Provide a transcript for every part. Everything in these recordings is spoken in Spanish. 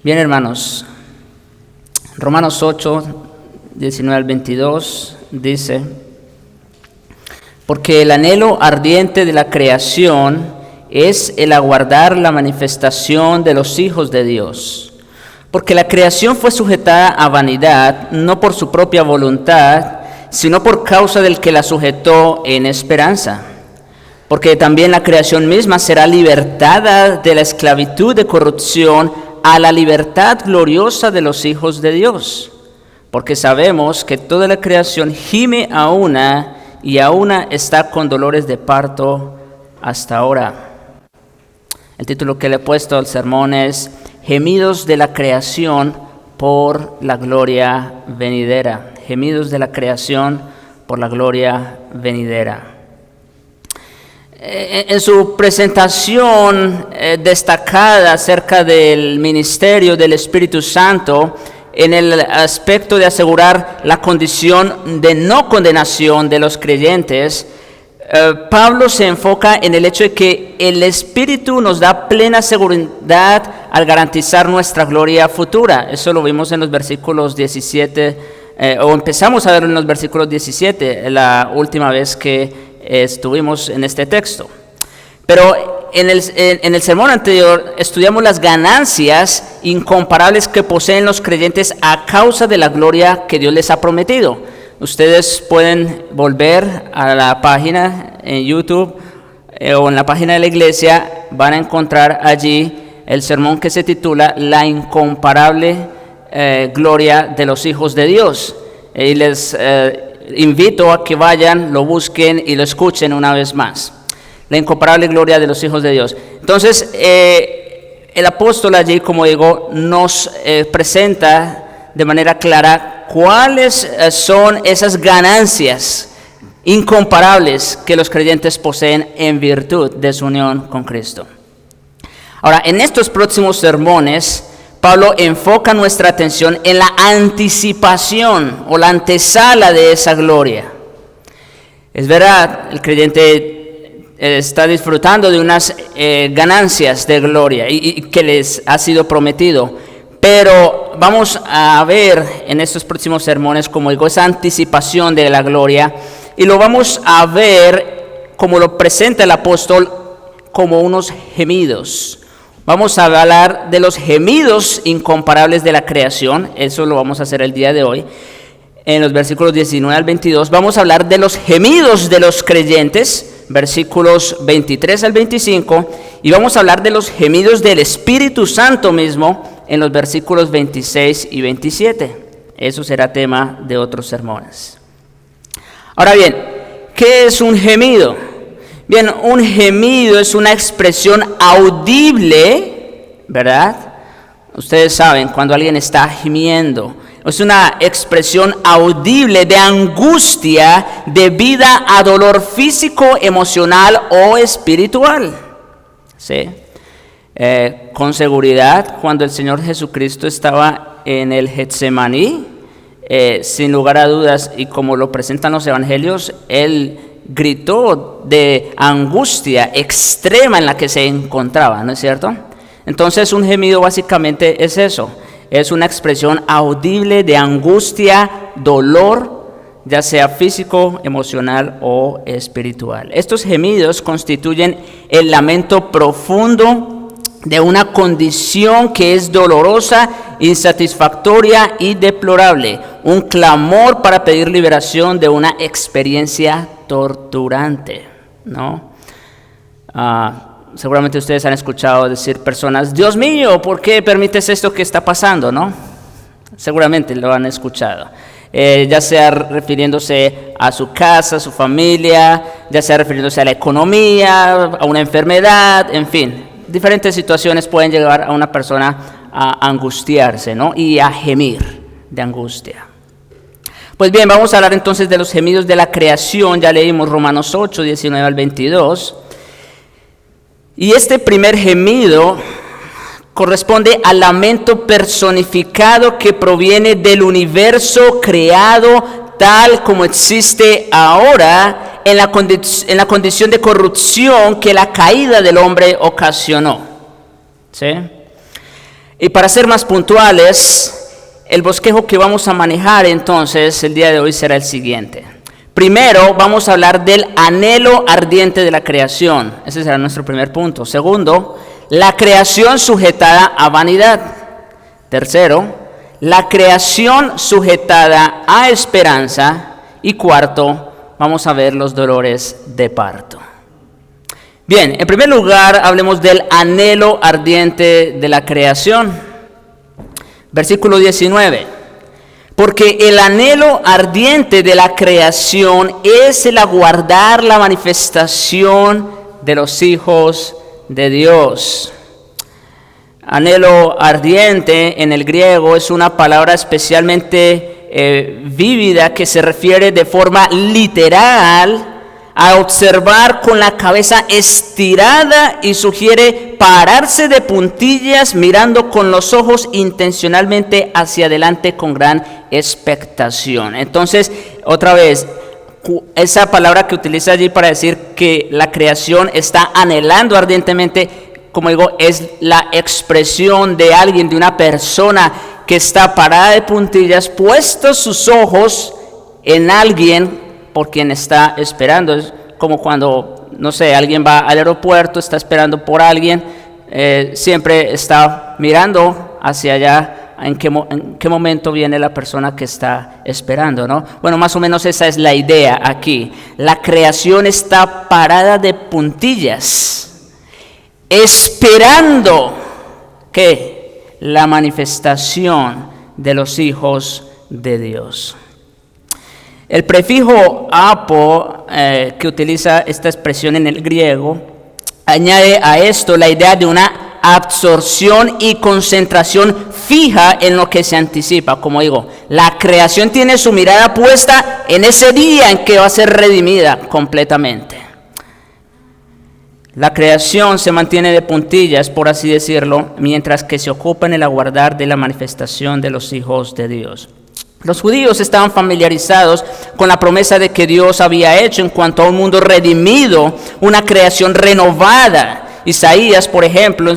Bien, hermanos, Romanos 8, 19 al 22 dice: porque el anhelo ardiente de la creación es el aguardar la manifestación de los hijos de Dios. Porque la creación fue sujetada a vanidad, no por su propia voluntad, sino por causa del que la sujetó en esperanza. Porque también la creación misma será libertada de la esclavitud de corrupción a la libertad gloriosa de los hijos de Dios. Porque sabemos que toda la creación gime a una y a una está con dolores de parto hasta ahora. El título que le he puesto al sermón es Gemidos de la creación por la gloria venidera. Gemidos de la creación por la gloria venidera. En su presentación destacada acerca del ministerio del Espíritu Santo, en el aspecto de asegurar la condición de no condenación de los creyentes, Pablo se enfoca en el hecho de que el Espíritu nos da plena seguridad al garantizar nuestra gloria futura. Eso lo vimos en los versículos 17, o empezamos a verlo en los versículos 17, la última vez que estuvimos en este texto. Pero en el sermón anterior estudiamos las ganancias incomparables que poseen los creyentes a causa de la gloria que Dios les ha prometido. Ustedes pueden volver a la página en YouTube o en la página de la iglesia, van a encontrar allí el sermón que se titula La incomparable gloria de los hijos de Dios. Y les invito a que vayan, lo busquen y lo escuchen una vez más. La incomparable gloria de los hijos de Dios. Entonces, el apóstol allí, como digo, nos presenta de manera clara cuáles son esas ganancias incomparables que los creyentes poseen en virtud de su unión con Cristo. Ahora, en estos próximos sermones, Pablo enfoca nuestra atención en la anticipación o la antesala de esa gloria. Es verdad, el creyente está disfrutando de unas ganancias de gloria y que les ha sido prometido, pero vamos a ver en estos próximos sermones, como digo, esa anticipación de la gloria, y lo vamos a ver como lo presenta el apóstol como unos gemidos. Vamos a hablar de los gemidos incomparables de la creación, eso lo vamos a hacer el día de hoy. En los versículos 19 al 22 vamos a hablar de los gemidos de los creyentes, versículos 23 al 25, y vamos a hablar de los gemidos del Espíritu Santo mismo en los versículos 26 y 27. Eso será tema de otros sermones. Ahora bien, ¿qué es un gemido? Bien, un gemido es una expresión audible, ¿verdad? Ustedes saben cuando alguien está gimiendo. Es una expresión audible de angustia debida a dolor físico, emocional o espiritual. ¿Sí? Con seguridad, cuando el Señor Jesucristo estaba en el Getsemaní, sin lugar a dudas, y como lo presentan los evangelios, Él gritó de angustia extrema en la que se encontraba, ¿no es cierto? Entonces un gemido básicamente es eso, es una expresión audible de angustia, dolor, ya sea físico, emocional o espiritual. Estos gemidos constituyen el lamento profundo de una condición que es dolorosa, insatisfactoria y deplorable, un clamor para pedir liberación de una experiencia torturante, ¿no? Seguramente ustedes han escuchado decir personas: Dios mío, ¿por qué permites esto que está pasando? ¿No? Seguramente lo han escuchado. Ya sea refiriéndose a su casa, a su familia, ya sea refiriéndose a la economía, a una enfermedad, en fin. Diferentes situaciones pueden llevar a una persona a angustiarse, ¿no? Y a gemir de angustia. Pues bien, vamos a hablar entonces de los gemidos de la creación. Ya leímos Romanos 8, 19 al 22. Y este primer gemido corresponde al lamento personificado que proviene del universo creado tal como existe ahora en la condición de corrupción que la caída del hombre ocasionó. ¿Sí? Y para ser más puntuales, el bosquejo que vamos a manejar entonces el día de hoy será el siguiente. Primero, vamos a hablar del anhelo ardiente de la creación. Ese será nuestro primer punto. Segundo, la creación sujetada a vanidad. Tercero, la creación sujetada a esperanza. Y cuarto, vamos a ver los dolores de parto. Bien, en primer lugar, hablemos del anhelo ardiente de la creación. Versículo 19. Porque el anhelo ardiente de la creación es el aguardar la manifestación de los hijos de Dios. Anhelo ardiente en el griego es una palabra especialmente vívida que se refiere de forma literal a observar con la cabeza estirada y sugiere pararse de puntillas mirando con los ojos intencionalmente hacia adelante con gran expectación. Entonces, otra vez, esa palabra que utiliza allí para decir que la creación está anhelando ardientemente, como digo, es la expresión de alguien, de una persona que está parada de puntillas, puestos sus ojos en alguien por quien está esperando. Es como cuando, no sé, alguien va al aeropuerto, está esperando por alguien, siempre está mirando hacia allá, en qué momento viene la persona que está esperando, ¿no? Bueno, más o menos esa es la idea aquí. La creación está parada de puntillas, esperando que la manifestación de los hijos de Dios. El prefijo apo, que utiliza esta expresión en el griego, añade a esto la idea de una absorción y concentración fija en lo que se anticipa. Como digo, la creación tiene su mirada puesta en ese día en que va a ser redimida completamente. La creación se mantiene de puntillas, por así decirlo, mientras que se ocupa en el aguardar de la manifestación de los hijos de Dios. Los judíos estaban familiarizados con la promesa de que Dios había hecho en cuanto a un mundo redimido, una creación renovada. Isaías, por ejemplo,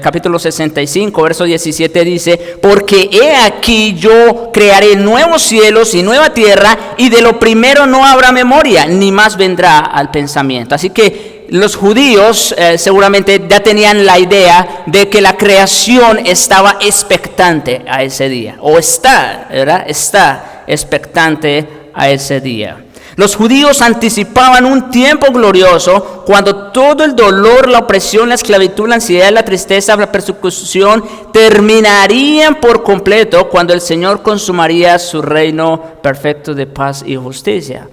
capítulo 65, verso 17 dice: porque he aquí yo crearé nuevos cielos y nueva tierra, y de lo primero no habrá memoria, ni más vendrá al pensamiento. Así que los judíos seguramente ya tenían la idea de que la creación estaba expectante a ese día, o está, ¿verdad? Está expectante a ese día. Los judíos anticipaban un tiempo glorioso cuando todo el dolor, la opresión, la esclavitud, la ansiedad, la tristeza, la persecución terminarían por completo cuando el Señor consumaría su reino perfecto de paz y justicia.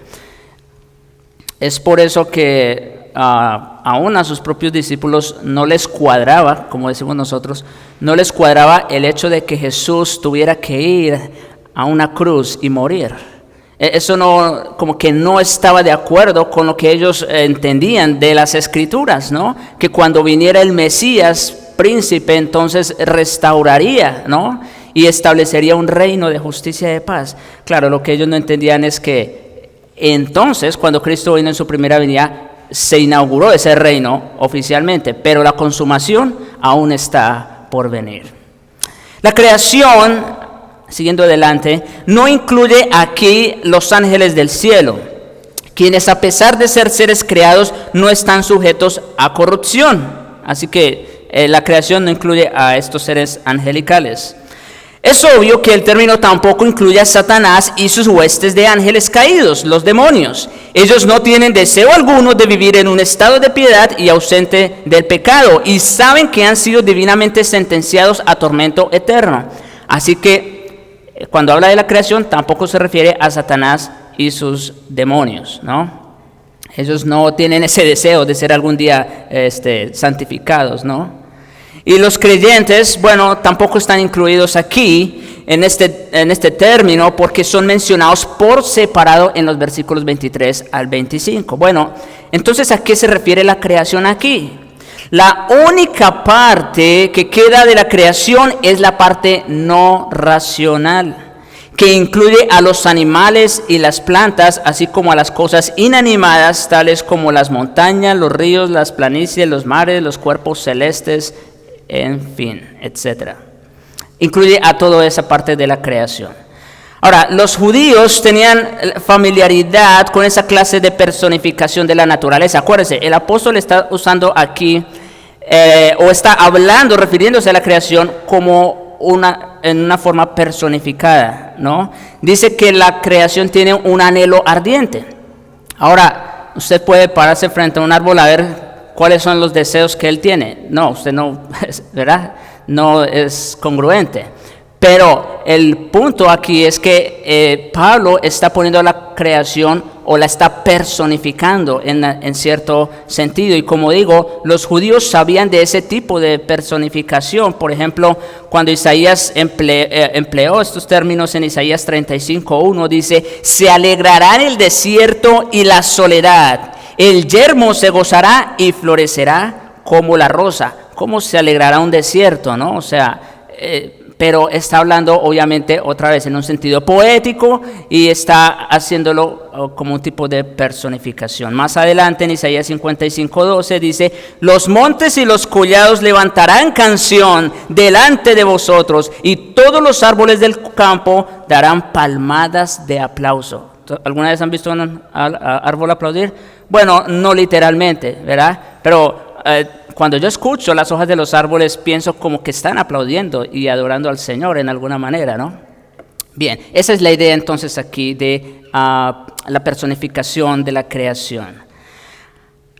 Es por eso que aún a sus propios discípulos no les cuadraba, como decimos nosotros, no les cuadraba el hecho de que Jesús tuviera que ir a una cruz y morir. Eso no, como que no estaba de acuerdo con lo que ellos entendían de las Escrituras, ¿no? Que cuando viniera el Mesías, príncipe, entonces restauraría, ¿no? Y establecería un reino de justicia y de paz. Claro, lo que ellos no entendían es que entonces, cuando Cristo vino en su primera venida, se inauguró ese reino oficialmente, pero la consumación aún está por venir. La creación, siguiendo adelante, no incluye aquí los ángeles del cielo, quienes a pesar de ser seres creados no están sujetos a corrupción. Así que la creación no incluye a estos seres angelicales. Es obvio que el término tampoco incluye a Satanás y sus huestes de ángeles caídos, los demonios. Ellos no tienen deseo alguno de vivir en un estado de piedad y ausente del pecado, y saben que han sido divinamente sentenciados a tormento eterno. Así que cuando habla de la creación tampoco se refiere a Satanás y sus demonios, ¿no? Ellos no tienen ese deseo de ser algún día santificados, ¿no? Y los creyentes, bueno, tampoco están incluidos aquí en este término porque son mencionados por separado en los versículos 23 al 25. Bueno, entonces, ¿a qué se refiere la creación aquí? La única parte que queda de la creación es la parte no racional, que incluye a los animales y las plantas, así como a las cosas inanimadas, tales como las montañas, los ríos, las planicies, los mares, los cuerpos celestes, en fin, etc. Incluye a toda esa parte de la creación. Ahora, los judíos tenían familiaridad con esa clase de personificación de la naturaleza. Acuérdense, el apóstol está usando aquí, o está hablando, refiriéndose a la creación como en una forma personificada, ¿no? Dice que la creación tiene un anhelo ardiente. Ahora, usted puede pararse frente a un árbol a ver cuáles son los deseos que él tiene. No, usted no, ¿verdad? No es congruente. Pero el punto aquí es que Pablo está poniendo la creación o la está personificando en cierto sentido. Y como digo, los judíos sabían de ese tipo de personificación. Por ejemplo, cuando Isaías empleó estos términos en Isaías 35:1, dice: se alegrará en el desierto y la soledad, el yermo se gozará y florecerá como la rosa. ¿Cómo se alegrará un desierto, no? O sea, pero está hablando obviamente otra vez en un sentido poético y está haciéndolo como un tipo de personificación. Más adelante en Isaías 55:12 dice: los montes y los collados levantarán canción delante de vosotros, y todos los árboles del campo darán palmadas de aplauso. ¿Alguna vez han visto un árbol aplaudir? Bueno, no literalmente, ¿verdad? Pero cuando yo escucho las hojas de los árboles, pienso como que están aplaudiendo y adorando al Señor en alguna manera, ¿no? Bien, esa es la idea entonces aquí de la personificación de la creación.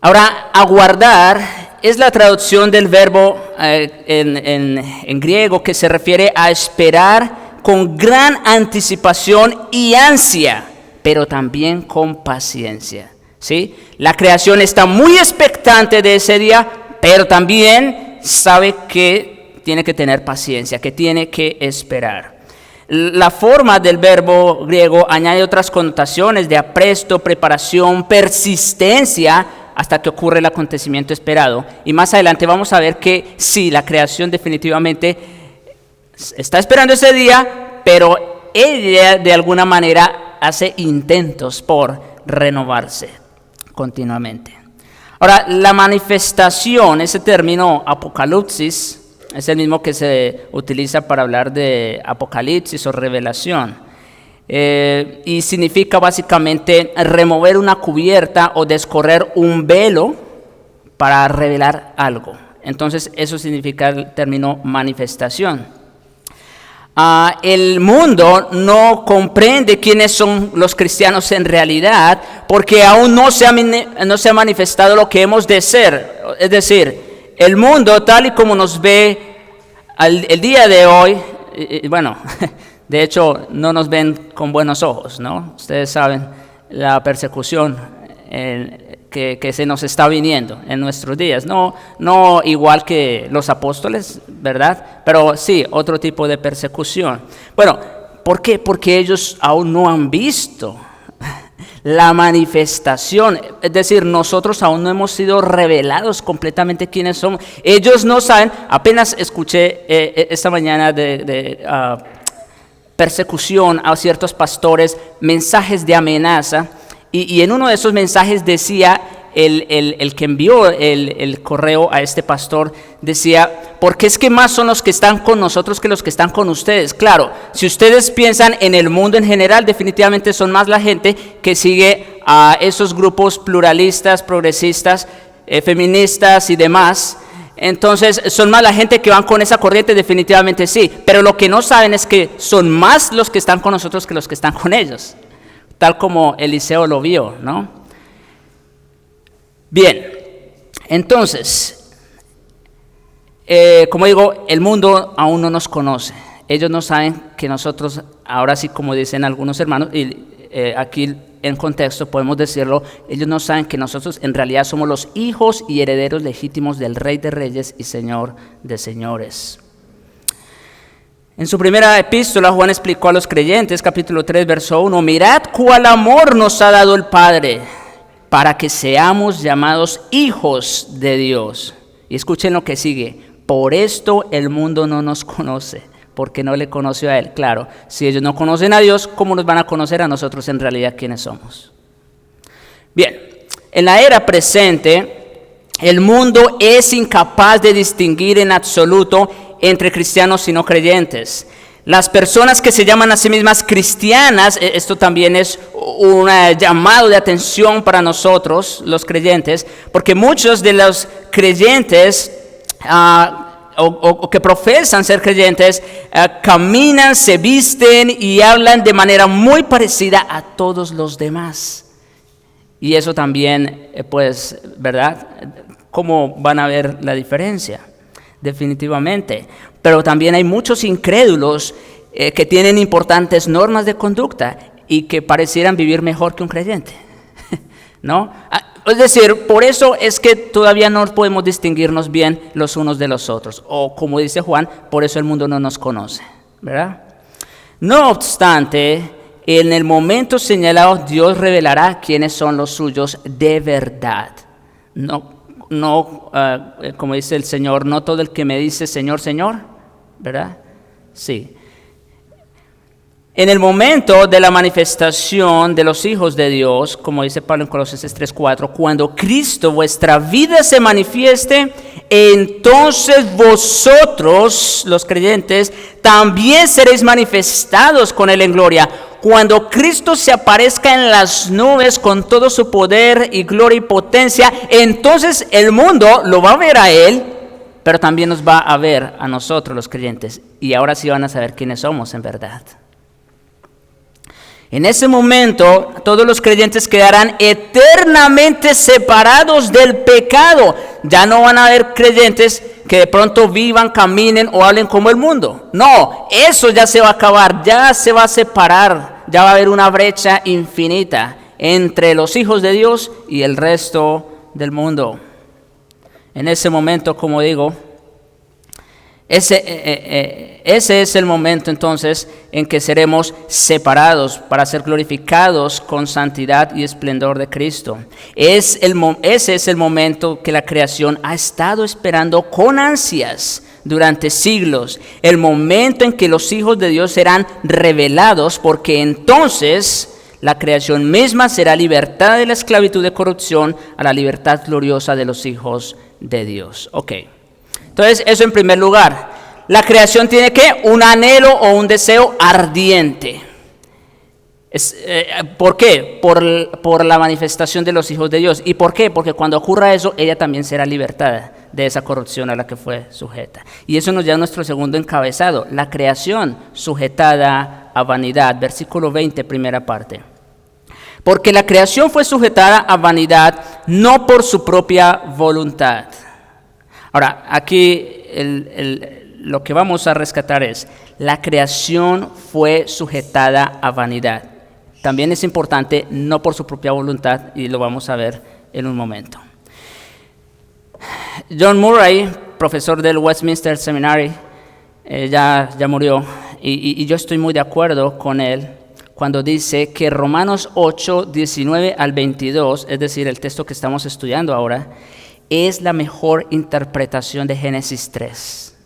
Ahora, aguardar es la traducción del verbo en griego que se refiere a esperar con gran anticipación y ansia, pero también con paciencia, ¿sí? La creación está muy expectante de ese día, pero también sabe que tiene que tener paciencia, que tiene que esperar. La forma del verbo griego añade otras connotaciones de apresto, preparación, persistencia, hasta que ocurre el acontecimiento esperado. Y más adelante vamos a ver que sí, la creación definitivamente está esperando ese día, pero ella de alguna manera hace intentos por renovarse continuamente. Ahora, la manifestación, ese término apocalipsis, es el mismo que se utiliza para hablar de apocalipsis o revelación. Y significa básicamente remover una cubierta o descorrer un velo para revelar algo. Entonces, eso significa el término manifestación. El mundo no comprende quiénes son los cristianos en realidad, porque aún no se ha manifestado lo que hemos de ser. Es decir, el mundo tal y como nos ve el día de hoy, bueno, de hecho no nos ven con buenos ojos, ¿no? Ustedes saben la persecución que se nos está viniendo en nuestros días, no igual que los apóstoles, ¿verdad? Pero sí, otro tipo de persecución. Bueno, ¿por qué? Porque ellos aún no han visto la manifestación, es decir, nosotros aún no hemos sido revelados completamente quiénes somos. Ellos no saben. Apenas escuché esta mañana de persecución a ciertos pastores, mensajes de amenaza. Y en uno de esos mensajes decía, el que envió el correo a este pastor, decía: porque es que más son los que están con nosotros que los que están con ustedes. Claro, si ustedes piensan en el mundo en general, definitivamente son más la gente que sigue a esos grupos pluralistas, progresistas, feministas y demás. Entonces, son más la gente que van con esa corriente, definitivamente sí. Pero lo que no saben es que son más los que están con nosotros que los que están con ellos. Tal como Eliseo lo vio, ¿no? Bien, entonces, como digo, el mundo aún no nos conoce. Ellos no saben que nosotros, ahora sí, como dicen algunos hermanos, y aquí en contexto podemos decirlo, ellos no saben que nosotros en realidad somos los hijos y herederos legítimos del Rey de Reyes y Señor de Señores. En su primera epístola, Juan explicó a los creyentes, capítulo 3, verso 1, mirad cuál amor nos ha dado el Padre, para que seamos llamados hijos de Dios. Y escuchen lo que sigue: por esto el mundo no nos conoce, porque no le conoció a Él. Claro, si ellos no conocen a Dios, ¿cómo nos van a conocer a nosotros en realidad quiénes somos? Bien, en la era presente, el mundo es incapaz de distinguir en absoluto entre cristianos y no creyentes. Las personas que se llaman a sí mismas cristianas, esto también es un llamado de atención para nosotros, los creyentes, porque muchos de los creyentes o que profesan ser creyentes, caminan, se visten y hablan de manera muy parecida a todos los demás. Y eso también, pues, ¿verdad? ¿Cómo van a ver la diferencia? Definitivamente. Pero también hay muchos incrédulos que tienen importantes normas de conducta y que parecieran vivir mejor que un creyente, ¿no? Es decir, por eso es que todavía no podemos distinguirnos bien los unos de los otros. O como dice Juan, por eso el mundo no nos conoce, ¿verdad? No obstante, en el momento señalado, Dios revelará quiénes son los suyos de verdad. No, como dice el Señor, no todo el que me dice Señor, Señor, ¿verdad? Sí. En el momento de la manifestación de los hijos de Dios, como dice Pablo en Colosenses 3:4, cuando Cristo, vuestra vida, se manifieste, entonces vosotros, los creyentes, también seréis manifestados con Él en gloria. Cuando Cristo se aparezca en las nubes con todo su poder y gloria y potencia, entonces el mundo lo va a ver a Él, pero también nos va a ver a nosotros, los creyentes. Y ahora sí van a saber quiénes somos en verdad. En ese momento, todos los creyentes quedarán eternamente separados del pecado. Ya no van a haber creyentes que de pronto vivan, caminen o hablen como el mundo. No, eso ya se va a acabar, ya se va a separar, ya va a haber una brecha infinita entre los hijos de Dios y el resto del mundo. En ese momento, como digo, ese es el momento entonces en que seremos separados para ser glorificados con santidad y esplendor de Cristo. Ese es el momento que la creación ha estado esperando con ansias durante siglos. El momento en que los hijos de Dios serán revelados, porque entonces la creación misma será libertada de la esclavitud de corrupción a la libertad gloriosa de los hijos de Dios. Ok. Entonces, eso en primer lugar. La creación tiene ¿qué? Un anhelo o un deseo ardiente. ¿Por qué? Por la manifestación de los hijos de Dios. ¿Y por qué? Porque cuando ocurra eso, ella también será libertada de esa corrupción a la que fue sujeta. Y eso nos lleva a nuestro segundo encabezado. La creación sujetada a vanidad. Versículo 20, primera parte. Porque la creación fue sujetada a vanidad, no por su propia voluntad. Ahora, aquí lo que vamos a rescatar es, la creación fue sujetada a vanidad. También es importante, no por su propia voluntad, y lo vamos a ver en un momento. John Murray, profesor del Westminster Seminary, ya murió, y yo estoy muy de acuerdo con él cuando dice que Romanos 8, 19 al 22, es decir, el texto que estamos estudiando ahora, es la mejor interpretación de Génesis 3.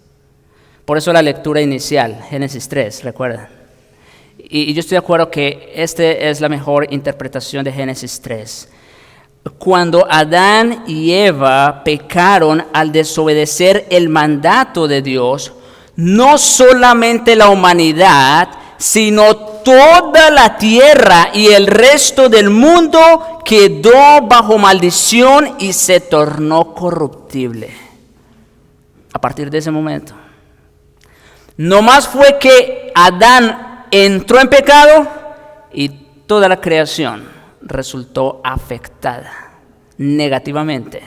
Por eso la lectura inicial, Génesis 3, recuerdan. Y yo estoy de acuerdo que esta es la mejor interpretación de Génesis 3. Cuando Adán y Eva pecaron al desobedecer el mandato de Dios, no solamente la humanidad, sino toda la tierra y el resto del mundo quedó bajo maldición y se tornó corruptible. A partir de ese momento. No más fue que Adán entró en pecado y toda la creación resultó afectada negativamente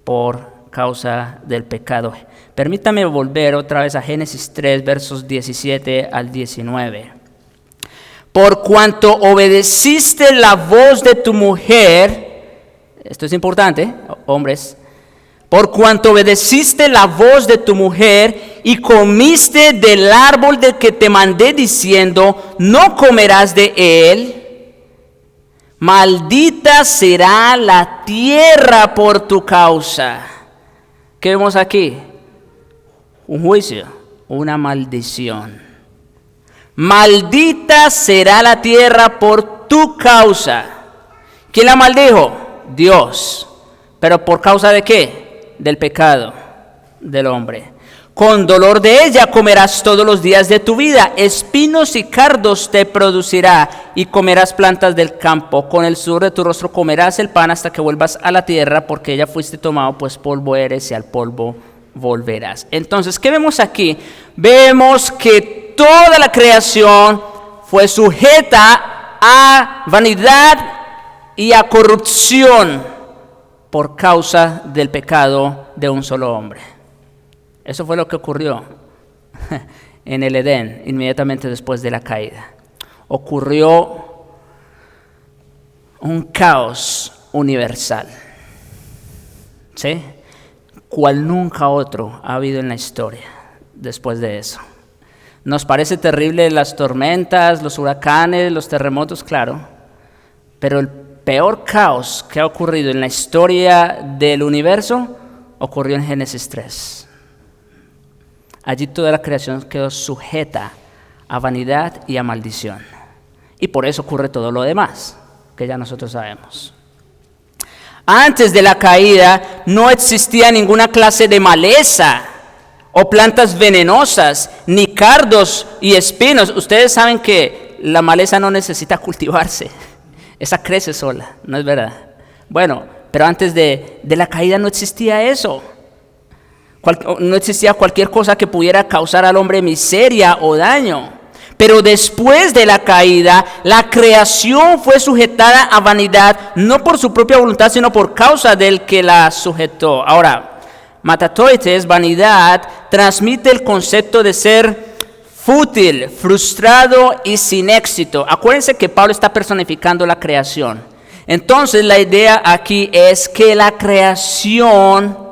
por causa del pecado. Permítame volver otra vez a Génesis 3, versos 17 al 19. Por cuanto obedeciste la voz de tu mujer, esto es importante, hombres, por cuanto obedeciste la voz de tu mujer y comiste del árbol del que te mandé diciendo, no comerás de él, maldita será la tierra por tu causa. ¿Qué vemos aquí? Un juicio, una maldición. Maldita será la tierra por tu causa. ¿Quién la maldijo? Dios. ¿Pero por causa de qué? Del pecado del hombre. Con dolor de ella comerás todos los días de tu vida. Espinos y cardos te producirá y comerás plantas del campo. Con el sudor de tu rostro comerás el pan hasta que vuelvas a la tierra, porque ella fuiste tomado, pues polvo eres y al polvo volverás. Entonces, ¿qué vemos aquí? Vemos que toda la creación fue sujeta a vanidad y a corrupción por causa del pecado de un solo hombre. Eso fue lo que ocurrió en el Edén, inmediatamente después de la caída. Ocurrió un caos universal, ¿sí? Cual nunca otro ha habido en la historia después de eso. Nos parece terrible las tormentas, los huracanes, los terremotos, claro, pero el peor caos que ha ocurrido en la historia del universo ocurrió en Génesis 3. Allí toda la creación quedó sujeta a vanidad y a maldición. Y por eso ocurre todo lo demás, que ya nosotros sabemos. Antes de la caída no existía ninguna clase de maleza o plantas venenosas, ni cardos y espinos. Ustedes saben que la maleza no necesita cultivarse. Esa crece sola, ¿no es verdad? Bueno, pero antes de la caída no existía eso. No existía cualquier cosa que pudiera causar al hombre miseria o daño. Pero después de la caída, la creación fue sujetada a vanidad, no por su propia voluntad, sino por causa del que la sujetó. Ahora, matatoites, vanidad, transmite el concepto de ser fútil, frustrado y sin éxito. Acuérdense que Pablo está personificando la creación. Entonces, la idea aquí es que la creación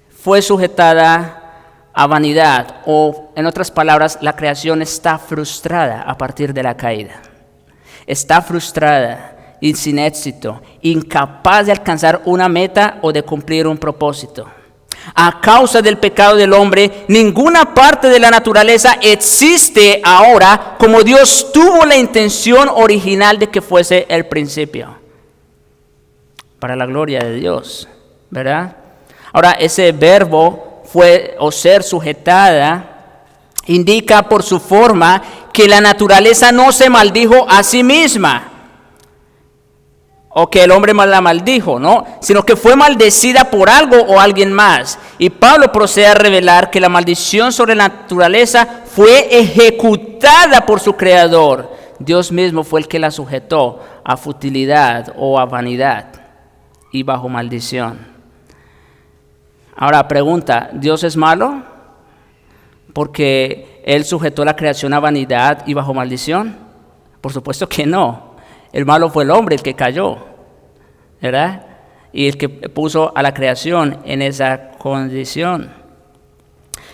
fue sujetada a vanidad, o en otras palabras, la creación está frustrada a partir de la caída. Está frustrada y sin éxito, incapaz de alcanzar una meta o de cumplir un propósito. A causa del pecado del hombre, ninguna parte de la naturaleza existe ahora como Dios tuvo la intención original de que fuese el principio. Para la gloria de Dios, ¿verdad? Ahora, ese verbo fue o ser sujetada indica por su forma que la naturaleza no se maldijo a sí misma o que el hombre la maldijo, ¿no? Sino que fue maldecida por algo o alguien más. Y Pablo procede a revelar que la maldición sobre la naturaleza fue ejecutada por su creador. Dios mismo fue el que la sujetó a futilidad o a vanidad y bajo maldición. Ahora pregunta, ¿Dios es malo porque Él sujetó la creación a vanidad y bajo maldición? Por supuesto que no. El malo fue el hombre el que cayó, ¿verdad? Y el que puso a la creación en esa condición.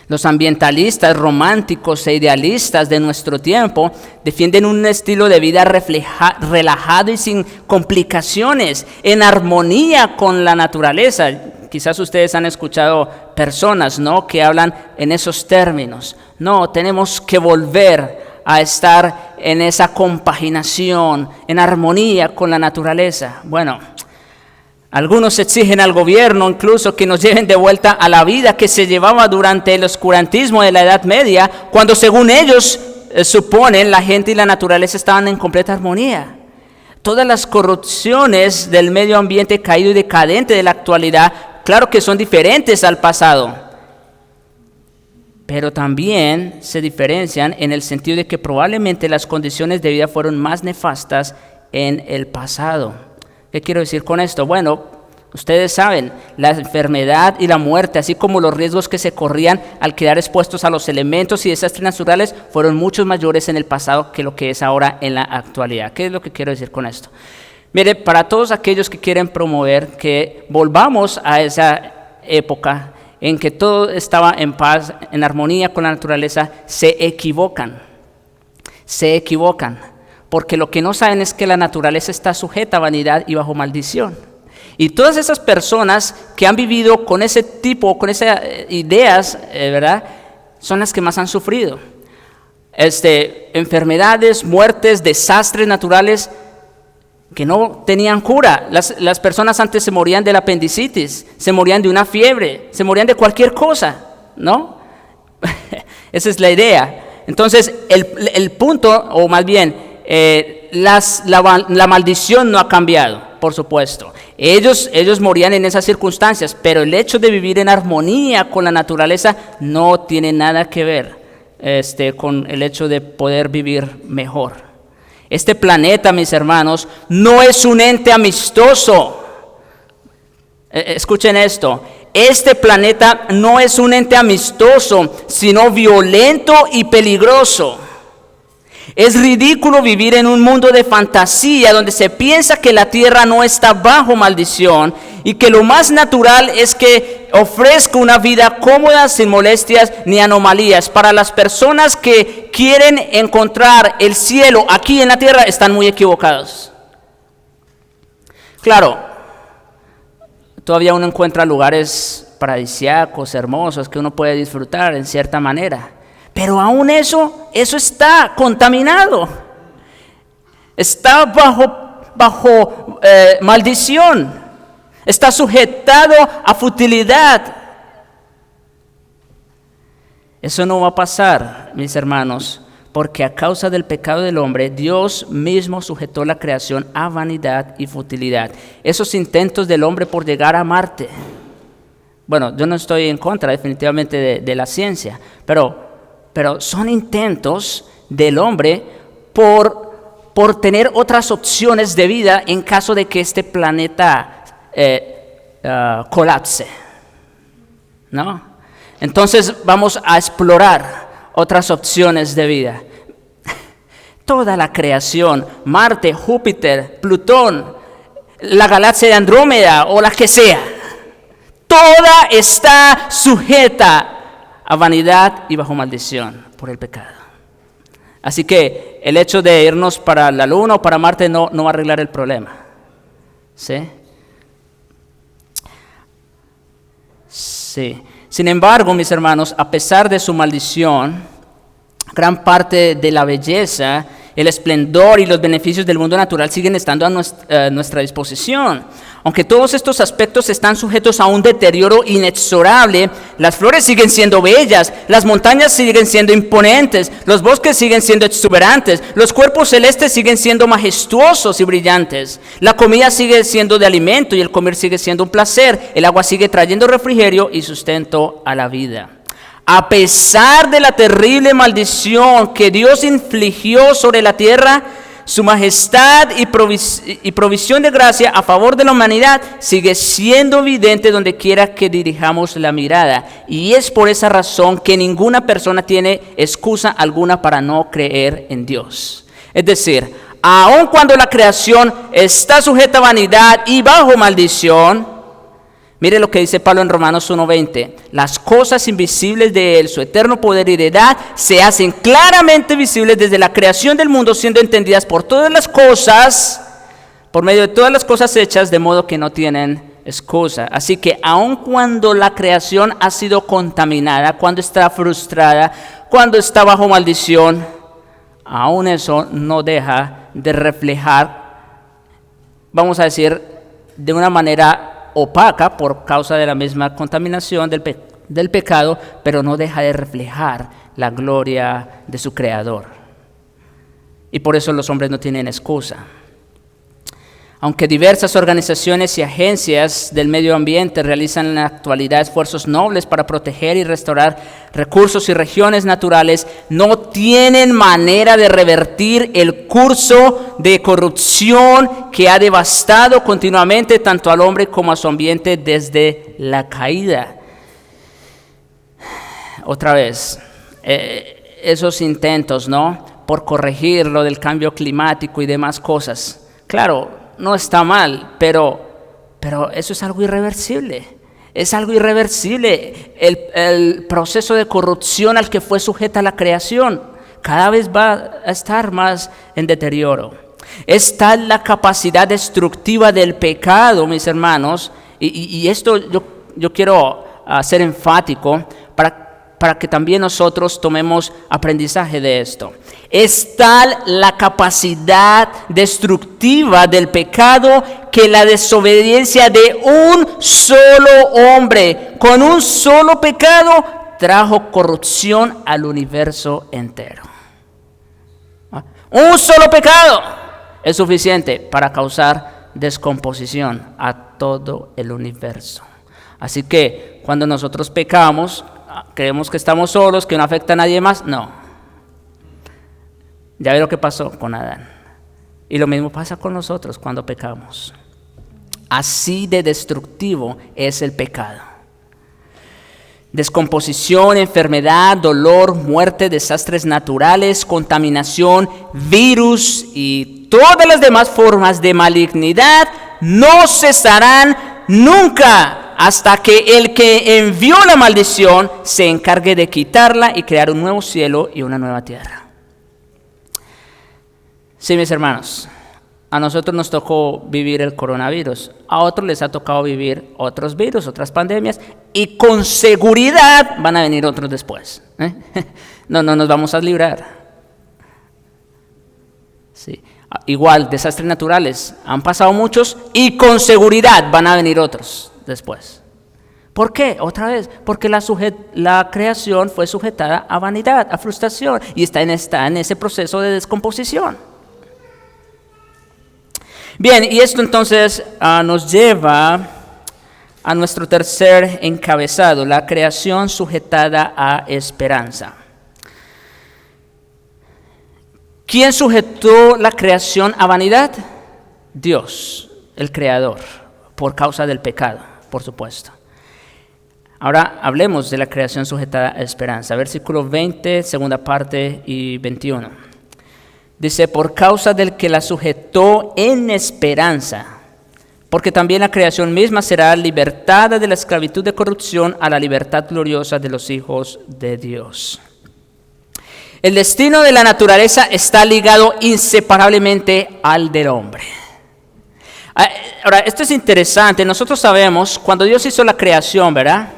Los ambientalistas románticos e idealistas de nuestro tiempo defienden un estilo de vida relajado y sin complicaciones, en armonía con la naturaleza. Quizás ustedes han escuchado personas, ¿no?, que hablan en esos términos. No, tenemos que volver a estar en esa compaginación, en armonía con la naturaleza. Bueno, algunos exigen al gobierno incluso que nos lleven de vuelta a la vida que se llevaba durante el oscurantismo de la Edad Media, cuando según ellos suponen la gente y la naturaleza estaban en completa armonía. Todas las corrupciones del medio ambiente caído y decadente de la actualidad, claro que son diferentes al pasado, pero también se diferencian en el sentido de que probablemente las condiciones de vida fueron más nefastas en el pasado. ¿Qué quiero decir con esto? Bueno, ustedes saben, la enfermedad y la muerte, así como los riesgos que se corrían al quedar expuestos a los elementos y desastres naturales, fueron mucho mayores en el pasado que lo que es ahora en la actualidad. ¿Qué es lo que quiero decir con esto? Mire, para todos aquellos que quieren promover que volvamos a esa época en que todo estaba en paz, en armonía con la naturaleza, se equivocan, porque lo que no saben es que la naturaleza está sujeta a vanidad y bajo maldición. Y todas esas personas que han vivido con ese tipo, con esas ideas, ¿verdad?, son las que más han sufrido. Enfermedades, muertes, desastres naturales, que no tenían cura. Las personas antes se morían de la apendicitis, se morían de una fiebre, se morían de cualquier cosa, ¿no? Esa es la idea. Entonces, el punto, o más bien, la maldición no ha cambiado, por supuesto. Ellos morían en esas circunstancias, pero el hecho de vivir en armonía con la naturaleza no tiene nada que ver con el hecho de poder vivir mejor. Este planeta, mis hermanos, no es un ente amistoso. Escuchen esto. Este planeta no es un ente amistoso, sino violento y peligroso. Es ridículo vivir en un mundo de fantasía donde se piensa que la tierra no está bajo maldición y que lo más natural es que ofrezca una vida cómoda, sin molestias ni anomalías. Para las personas que quieren encontrar el cielo aquí en la tierra, están muy equivocados. Claro, todavía uno encuentra lugares paradisíacos, hermosos, que uno puede disfrutar en cierta manera. Pero aún eso está contaminado. Está bajo maldición. Está sujetado a futilidad. Eso no va a pasar, mis hermanos, porque a causa del pecado del hombre, Dios mismo sujetó la creación a vanidad y futilidad. Esos intentos del hombre por llegar a Marte. Bueno, yo no estoy en contra definitivamente de la ciencia, pero son intentos del hombre por tener otras opciones de vida en caso de que este planeta colapse, ¿no? Entonces vamos a explorar otras opciones de vida. Toda la creación, Marte, Júpiter, Plutón, la galaxia de Andrómeda o la que sea, toda está sujeta a vanidad y bajo maldición por el pecado. Así que el hecho de irnos para la Luna o para Marte no va a arreglar el problema. ¿Sí? Sí. Sin embargo, mis hermanos, a pesar de su maldición, gran parte de la belleza, el esplendor y los beneficios del mundo natural siguen estando a nuestra disposición. Aunque todos estos aspectos están sujetos a un deterioro inexorable, las flores siguen siendo bellas, las montañas siguen siendo imponentes, los bosques siguen siendo exuberantes, los cuerpos celestes siguen siendo majestuosos y brillantes, la comida sigue siendo de alimento y el comer sigue siendo un placer, el agua sigue trayendo refrigerio y sustento a la vida. A pesar de la terrible maldición que Dios infligió sobre la tierra, su majestad y provisión de gracia a favor de la humanidad sigue siendo evidente donde quiera que dirijamos la mirada. Y es por esa razón que ninguna persona tiene excusa alguna para no creer en Dios. Es decir, aun cuando la creación está sujeta a vanidad y bajo maldición, mire lo que dice Pablo en Romanos 1:20. Las cosas invisibles de Él, su eterno poder y heredad, se hacen claramente visibles desde la creación del mundo, siendo entendidas por todas las cosas, por medio de todas las cosas hechas, de modo que no tienen excusa. Así que aun cuando la creación ha sido contaminada, cuando está frustrada, cuando está bajo maldición, aún eso no deja de reflejar, vamos a decir, de una manera opaca por causa de la misma contaminación del pecado, pero no deja de reflejar la gloria de su Creador. Y por eso los hombres no tienen excusa. Aunque diversas organizaciones y agencias del medio ambiente realizan en la actualidad esfuerzos nobles para proteger y restaurar recursos y regiones naturales, no tienen manera de revertir el curso de corrupción que ha devastado continuamente tanto al hombre como a su ambiente desde la caída. Otra vez, esos intentos, ¿no?, por corregir lo del cambio climático y demás cosas. Claro, no está mal, pero eso es algo irreversible. Es algo irreversible el proceso de corrupción al que fue sujeta la creación. Cada vez va a estar más en deterioro. Es tal la capacidad destructiva del pecado, mis hermanos, y esto yo quiero ser enfático para que también nosotros tomemos aprendizaje de esto. Es tal la capacidad destructiva del pecado que la desobediencia de un solo hombre con un solo pecado trajo corrupción al universo entero. Un solo pecado es suficiente para causar descomposición a todo el universo. Así que cuando nosotros pecamos, creemos que estamos solos, que no afecta a nadie más. No. Ya ve lo que pasó con Adán. Y lo mismo pasa con nosotros cuando pecamos. Así de destructivo es el pecado. Descomposición, enfermedad, dolor, muerte, desastres naturales, contaminación, virus y todas las demás formas de malignidad no cesarán nunca hasta que el que envió la maldición se encargue de quitarla y crear un nuevo cielo y una nueva tierra. Sí, mis hermanos, a nosotros nos tocó vivir el coronavirus, a otros les ha tocado vivir otros virus, otras pandemias, y con seguridad van a venir otros después. No nos vamos a librar. Sí. Igual, desastres naturales, han pasado muchos y con seguridad van a venir otros después. ¿Por qué? Otra vez, porque la creación fue sujetada a vanidad, a frustración, y está en ese proceso de descomposición. Bien, y esto entonces nos lleva a nuestro tercer encabezado, la creación sujetada a esperanza. ¿Quién sujetó la creación a vanidad? Dios, el Creador, por causa del pecado, por supuesto. Ahora hablemos de la creación sujetada a esperanza. Versículo 20, segunda parte y 21. Dice, por causa del que la sujetó en esperanza, porque también la creación misma será libertada de la esclavitud de corrupción a la libertad gloriosa de los hijos de Dios. El destino de la naturaleza está ligado inseparablemente al del hombre. Ahora, esto es interesante. Nosotros sabemos, cuando Dios hizo la creación, ¿verdad?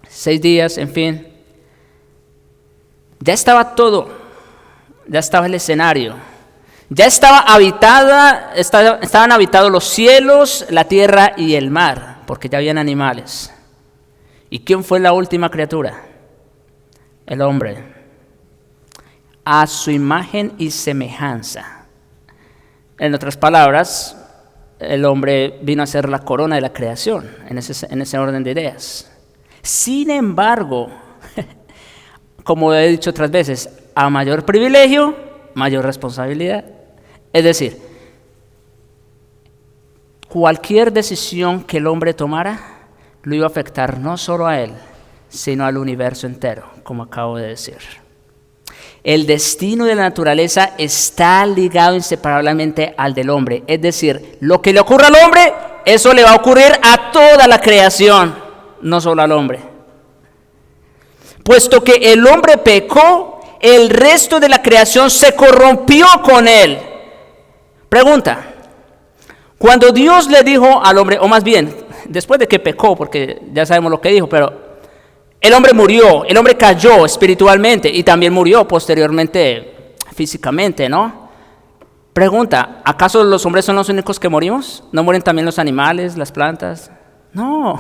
6 días, en fin. Ya estaba todo. Ya estaba el escenario. Ya estaban habitados los cielos, la tierra y el mar, porque ya habían animales. ¿Y quién fue la última criatura? El hombre. A su imagen y semejanza. En otras palabras, el hombre vino a ser la corona de la creación, en ese orden de ideas. Sin embargo, como he dicho otras veces, a mayor privilegio, mayor responsabilidad. Es decir, cualquier decisión que el hombre tomara lo iba a afectar no solo a él, sino al universo entero, como acabo de decir. El destino de la naturaleza está ligado inseparablemente al del hombre. Es decir, lo que le ocurre al hombre, eso le va a ocurrir a toda la creación, no solo al hombre. Puesto que el hombre pecó, el resto de la creación se corrompió con él. Pregunta, cuando Dios le dijo al hombre, o más bien, después de que pecó, porque ya sabemos lo que dijo, pero el hombre murió, el hombre cayó espiritualmente y también murió posteriormente físicamente, ¿no? Pregunta, ¿acaso los hombres son los únicos que morimos? ¿No mueren también los animales, las plantas? No,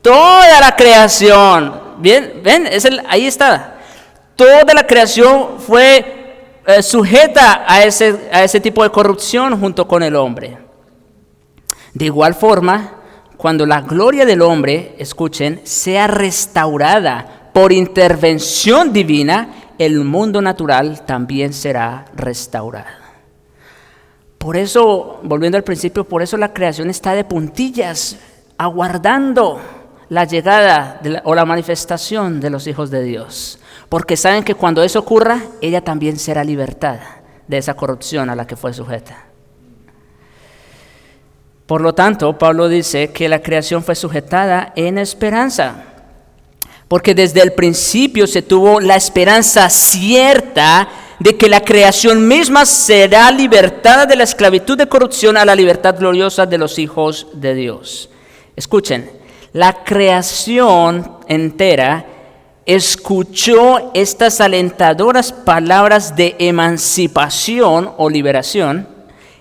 toda la creación, bien, ven, ahí está. Toda la creación fue sujeta a ese tipo de corrupción junto con el hombre. De igual forma, cuando la gloria del hombre, escuchen, sea restaurada por intervención divina, el mundo natural también será restaurado. Por eso, volviendo al principio, por eso la creación está de puntillas, aguardando la llegada o la manifestación de los hijos de Dios. Porque saben que cuando eso ocurra, ella también será libertada de esa corrupción a la que fue sujeta. Por lo tanto, Pablo dice que la creación fue sujetada en esperanza, porque desde el principio se tuvo la esperanza cierta de que la creación misma será libertada de la esclavitud de corrupción a la libertad gloriosa de los hijos de Dios. Escuchen, la creación entera escuchó estas alentadoras palabras de emancipación o liberación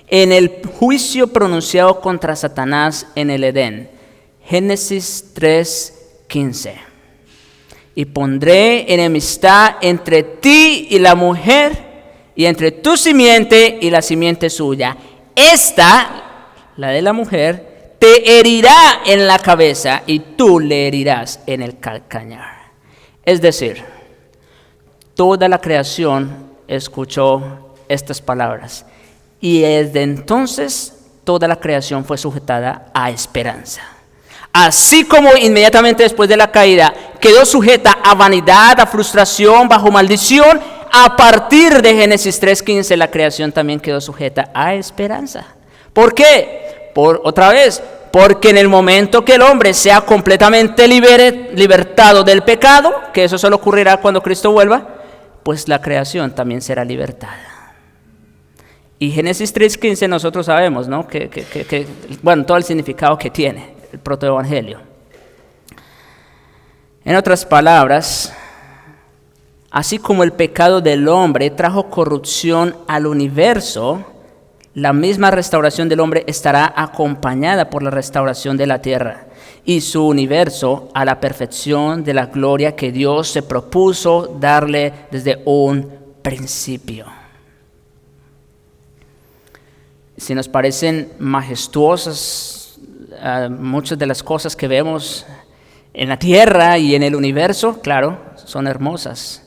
en el juicio pronunciado contra Satanás en el Edén. Génesis 3:15. Y pondré enemistad entre ti y la mujer, y entre tu simiente y la simiente suya. Esta, la de la mujer, te herirá en la cabeza y tú le herirás en el calcañar. Es decir, toda la creación escuchó estas palabras y desde entonces toda la creación fue sujetada a esperanza. Así como inmediatamente después de la caída quedó sujeta a vanidad, a frustración, bajo maldición, a partir de Génesis 3:15 la creación también quedó sujeta a esperanza. ¿Por qué? Porque en el momento que el hombre sea completamente libertado del pecado, que eso solo ocurrirá cuando Cristo vuelva, pues la creación también será libertada. Y Génesis 3:15 nosotros sabemos, ¿no? Bueno, todo el significado que tiene el protoevangelio. En otras palabras, así como el pecado del hombre trajo corrupción al universo, la misma restauración del hombre estará acompañada por la restauración de la tierra y su universo a la perfección de la gloria que Dios se propuso darle desde un principio. Si nos parecen majestuosas muchas de las cosas que vemos en la tierra y en el universo, claro, son hermosas.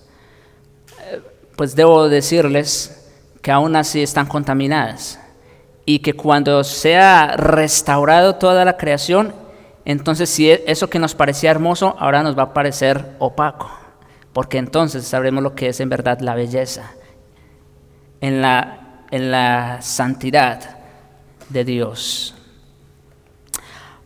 Pues debo decirles que aún así están contaminadas y que cuando sea restaurado toda la creación, entonces si eso que nos parecía hermoso ahora nos va a parecer opaco, porque entonces sabremos lo que es en verdad la belleza en la santidad de Dios.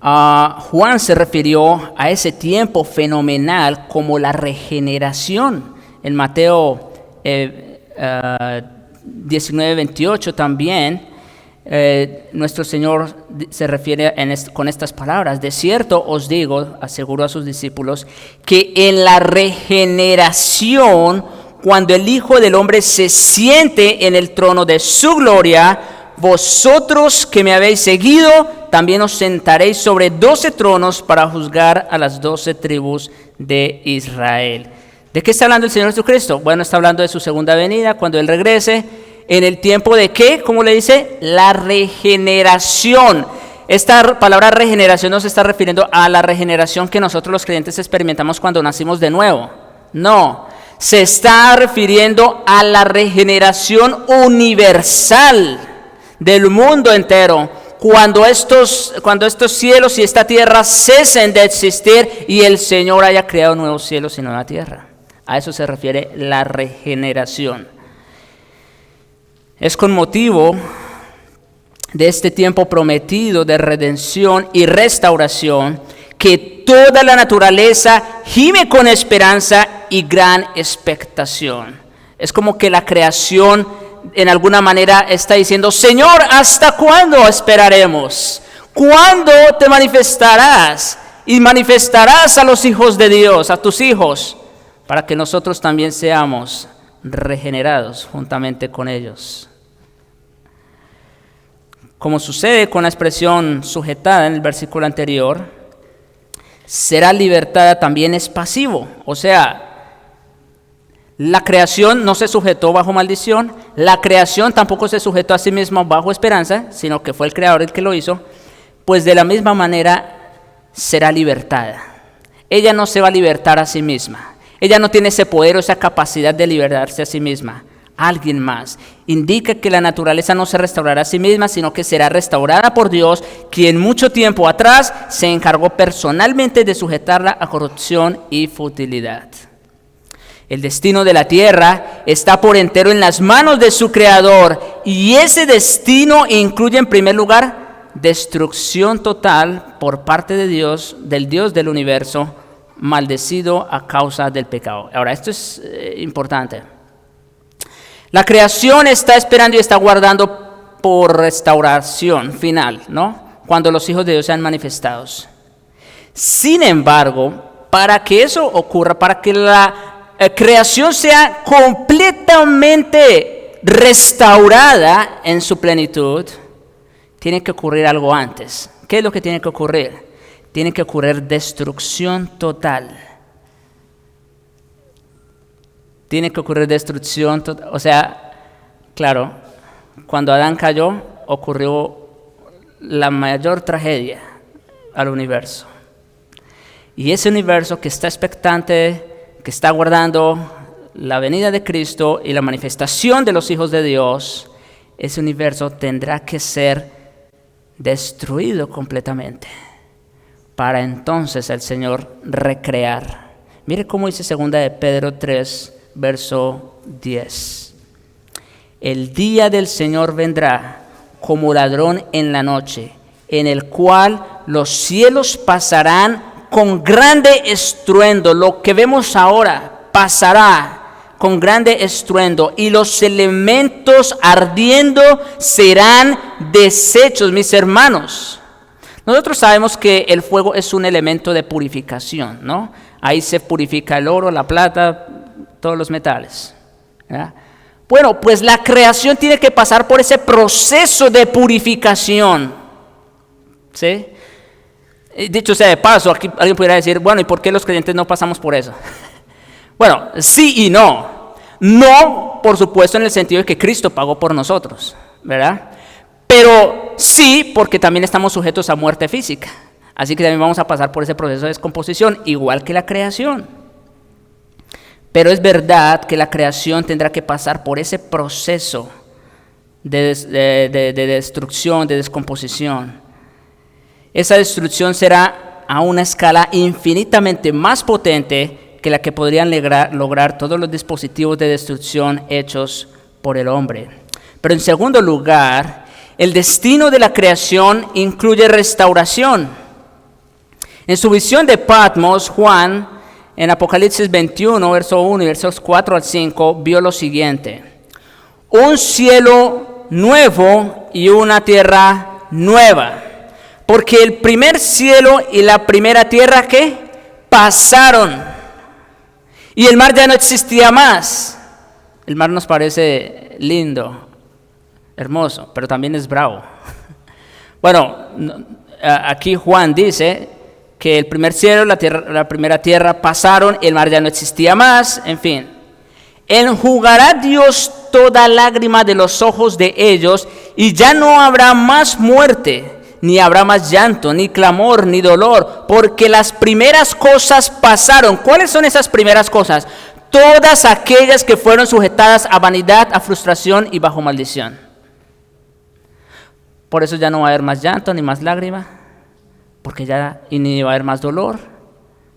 Juan se refirió a ese tiempo fenomenal como la regeneración. En Mateo 19:28 también nuestro Señor se refiere con estas palabras: de cierto os digo, aseguró a sus discípulos, que en la regeneración, cuando el Hijo del Hombre se siente en el trono de su gloria, vosotros que me habéis seguido, también os sentaréis sobre 12 tronos para juzgar a las 12 tribus de Israel. ¿De qué está hablando el Señor Jesucristo? Bueno, está hablando de su segunda venida, cuando Él regrese, en el tiempo de ¿qué? ¿Cómo le dice? La regeneración. Esta palabra regeneración no se está refiriendo a la regeneración que nosotros los creyentes experimentamos cuando nacimos de nuevo. No, se está refiriendo a la regeneración universal del mundo entero, cuando estos cielos y esta tierra cesen de existir y el Señor haya creado nuevos cielos y nueva tierra. A eso se refiere la regeneración. Es con motivo de este tiempo prometido de redención y restauración que toda la naturaleza gime con esperanza y gran expectación. Es como que la creación en alguna manera está diciendo: Señor, ¿hasta cuándo esperaremos? ¿Cuándo te manifestarás? Y manifestarás a los hijos de Dios, a tus hijos, para que nosotros también seamos regenerados juntamente con ellos. Como sucede con la expresión sujetada en el versículo anterior, será libertada también es pasivo, o sea, la creación no se sujetó bajo maldición, la creación tampoco se sujetó a sí misma bajo esperanza, sino que fue el Creador el que lo hizo, pues de la misma manera será libertada. Ella no se va a libertar a sí misma, ella no tiene ese poder o esa capacidad de liberarse a sí misma, alguien más. Indica que la naturaleza no se restaurará a sí misma, sino que será restaurada por Dios, quien mucho tiempo atrás se encargó personalmente de sujetarla a corrupción y futilidad. El destino de la tierra está por entero en las manos de su Creador, y ese destino incluye en primer lugar destrucción total por parte de Dios, del Dios del universo, maldecido a causa del pecado. Ahora, esto es importante. La creación está esperando y está guardando por restauración final, ¿no? Cuando los hijos de Dios sean manifestados. Sin embargo, para que eso ocurra, para que la creación sea completamente restaurada en su plenitud, tiene que ocurrir algo antes. ¿Qué es lo que tiene que ocurrir? Tiene que ocurrir destrucción total. Tiene que ocurrir destrucción total. O sea, claro, cuando Adán cayó, ocurrió la mayor tragedia al universo. Y ese universo que está expectante, que está aguardando la venida de Cristo y la manifestación de los hijos de Dios, ese universo tendrá que ser destruido completamente para entonces el Señor recrear. Mire cómo dice 2 de Pedro 3, verso 10. El día del Señor vendrá como ladrón en la noche, en el cual los cielos pasarán con grande estruendo. Lo que vemos ahora pasará con grande estruendo, y los elementos ardiendo serán deshechos. Mis hermanos, nosotros sabemos que el fuego es un elemento de purificación, ¿no? Ahí se purifica el oro, la plata, todos los metales, ¿verdad? Bueno, pues la creación tiene que pasar por ese proceso de purificación, ¿sí? Dicho sea de paso, aquí alguien pudiera decir, bueno, ¿y por qué los creyentes no pasamos por eso? Bueno, sí y no. No, por supuesto, en el sentido de que Cristo pagó por nosotros, ¿verdad? Pero sí, porque también estamos sujetos a muerte física. Así que también vamos a pasar por ese proceso de descomposición, igual que la creación. Pero es verdad que la creación tendrá que pasar por ese proceso de destrucción, de descomposición. Esa destrucción será a una escala infinitamente más potente que la que podrían lograr todos los dispositivos de destrucción hechos por el hombre. Pero en segundo lugar, el destino de la creación incluye restauración. En su visión de Patmos, Juan, en Apocalipsis 21, verso 1 y versos 4 al 5, vio lo siguiente: un cielo nuevo y una tierra nueva. Porque el primer cielo y la primera tierra, ¿qué? Pasaron. Y el mar ya no existía más. El mar nos parece lindo, hermoso, pero también es bravo. Bueno, aquí Juan dice que el primer cielo, la primera tierra pasaron, el mar ya no existía más, en fin. Enjugará Dios toda lágrima de los ojos de ellos, y ya no habrá más muerte, ni habrá más llanto, ni clamor, ni dolor, porque las primeras cosas pasaron. ¿Cuáles son esas primeras cosas? Todas aquellas que fueron sujetadas a vanidad, a frustración y bajo maldición. Por eso ya no va a haber más llanto, ni más lágrima, y ni va a haber más dolor.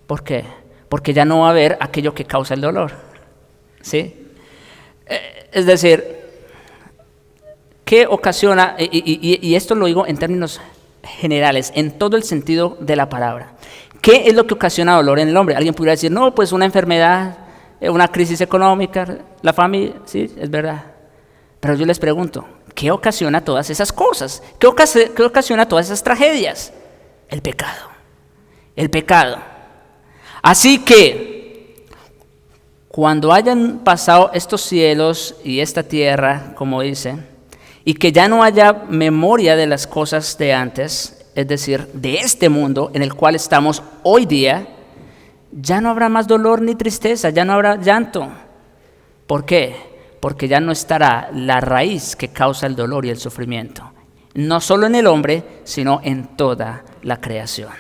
¿Por qué? Porque ya no va a haber aquello que causa el dolor. ¿Sí? Es decir, ¿qué ocasiona? Y esto lo digo en términos generales, en todo el sentido de la palabra. ¿Qué es lo que ocasiona dolor en el hombre? Alguien podría decir, no, pues una enfermedad, una crisis económica, la familia, sí, es verdad. Pero yo les pregunto, ¿qué ocasiona todas esas cosas? ¿Qué ocasiona todas esas tragedias? El pecado. El pecado. Así que, cuando hayan pasado estos cielos y esta tierra, como dice, y que ya no haya memoria de las cosas de antes, es decir, de este mundo en el cual estamos hoy día, ya no habrá más dolor ni tristeza, ya no habrá llanto. ¿Por qué? Porque ya no estará la raíz que causa el dolor y el sufrimiento, no solo en el hombre, sino en toda la creación.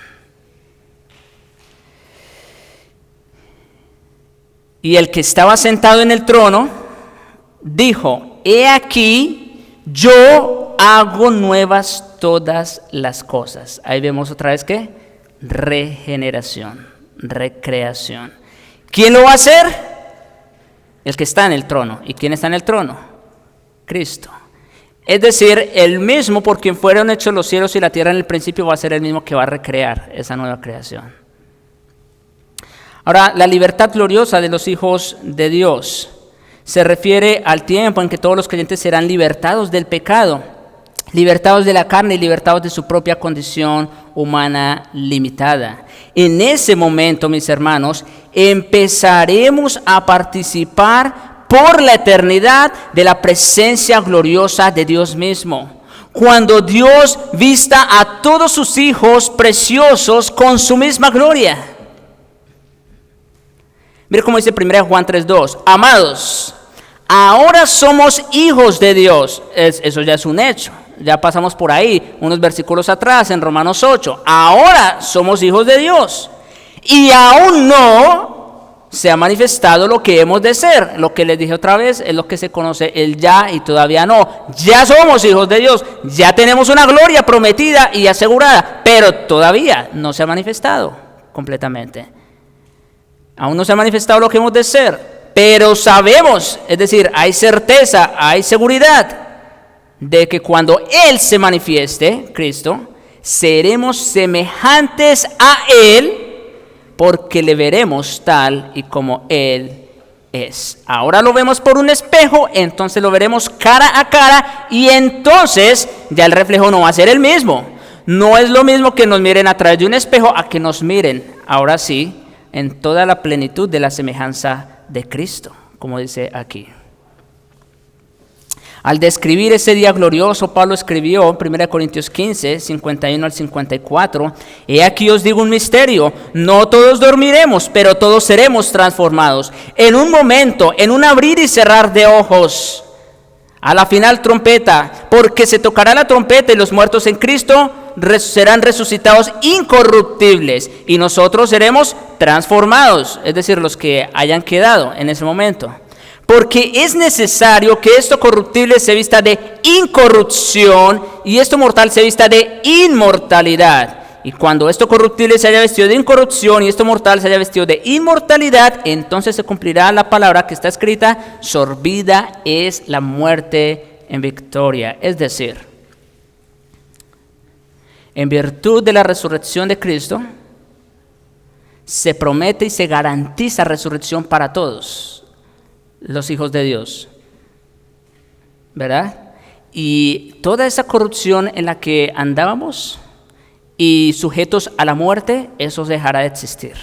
Y el que estaba sentado en el trono dijo: he aquí, yo hago nuevas todas las cosas. Ahí vemos otra vez ¿qué? Regeneración, recreación. ¿Quién lo va a hacer? El que está en el trono. ¿Y quién está en el trono? Cristo. Es decir, el mismo por quien fueron hechos los cielos y la tierra en el principio va a ser el mismo que va a recrear esa nueva creación. Ahora, la libertad gloriosa de los hijos de Dios se refiere al tiempo en que todos los creyentes serán libertados del pecado libertados de la carne y libertados de su propia condición humana limitada. En ese momento, mis hermanos, empezaremos a participar por la eternidad de la presencia gloriosa de Dios mismo. Cuando Dios vista a todos sus hijos preciosos con su misma gloria. Mira cómo dice 1 Juan 3:2. Amados, ahora somos hijos de Dios. Eso ya es un hecho. Ya pasamos por ahí, unos versículos atrás, en Romanos 8. Ahora somos hijos de Dios. Y aún no se ha manifestado lo que hemos de ser. Lo que les dije otra vez es lo que se conoce el ya y todavía no. Ya somos hijos de Dios. Ya tenemos una gloria prometida y asegurada. Pero todavía no se ha manifestado completamente. Aún no se ha manifestado lo que hemos de ser. Pero sabemos, es decir, hay certeza, hay seguridad de que cuando Él se manifieste, Cristo, seremos semejantes a Él porque le veremos tal y como Él es. Ahora lo vemos por un espejo, entonces lo veremos cara a cara y entonces ya el reflejo no va a ser el mismo. No es lo mismo que nos miren a través de un espejo a que nos miren, ahora sí, en toda la plenitud de la semejanza de Cristo, como dice aquí. Al describir ese día glorioso, Pablo escribió en 1 Corintios 15, 51 al 54, he aquí os digo un misterio, no todos dormiremos, pero todos seremos transformados. En un momento, en un abrir y cerrar de ojos, a la final trompeta, porque se tocará la trompeta y los muertos en Cristo serán resucitados incorruptibles y nosotros seremos transformados, es decir, los que hayan quedado en ese momento. Porque es necesario que esto corruptible se vista de incorrupción y esto mortal se vista de inmortalidad. Y cuando esto corruptible se haya vestido de incorrupción y esto mortal se haya vestido de inmortalidad, entonces se cumplirá la palabra que está escrita, sorbida es la muerte en victoria. Es decir, en virtud de la resurrección de Cristo, se promete y se garantiza resurrección para todos los hijos de Dios, ¿verdad? Y toda esa corrupción en la que andábamos y sujetos a la muerte, eso dejará de existir.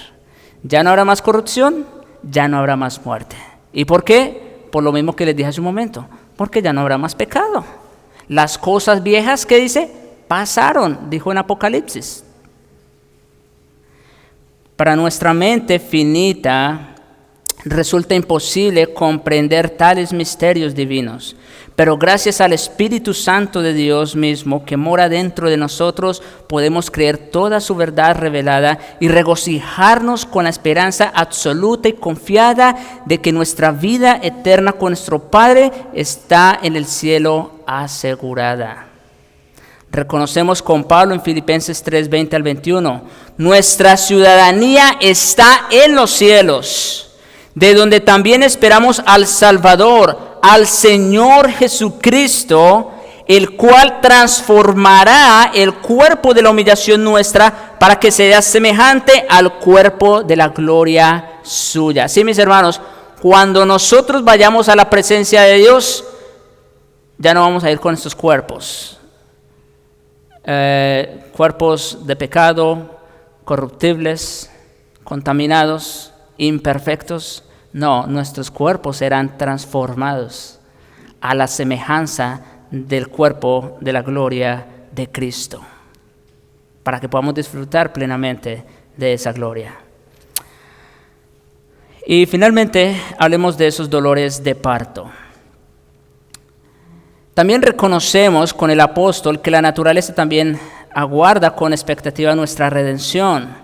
Ya no habrá más corrupción, ya no habrá más muerte. ¿Y por qué? Por lo mismo que les dije hace un momento, porque ya no habrá más pecado. Las cosas viejas, ¿qué dice? Pasaron, dijo en Apocalipsis. Para nuestra mente finita, resulta imposible comprender tales misterios divinos, pero gracias al Espíritu Santo de Dios mismo que mora dentro de nosotros, podemos creer toda su verdad revelada y regocijarnos con la esperanza absoluta y confiada de que nuestra vida eterna con nuestro Padre está en el cielo asegurada. Reconocemos con Pablo en Filipenses 3, 20 al 21, nuestra ciudadanía está en los cielos, de donde también esperamos al Salvador, al Señor Jesucristo, el cual transformará el cuerpo de la humillación nuestra para que sea semejante al cuerpo de la gloria suya. Sí, mis hermanos, cuando nosotros vayamos a la presencia de Dios, ya no vamos a ir con estos cuerpos. Cuerpos de pecado, corruptibles, contaminados, imperfectos. No, nuestros cuerpos serán transformados a la semejanza del cuerpo de la gloria de Cristo, para que podamos disfrutar plenamente de esa gloria. Y finalmente hablemos de esos dolores de parto. También reconocemos con el apóstol que la naturaleza también aguarda con expectativa nuestra redención,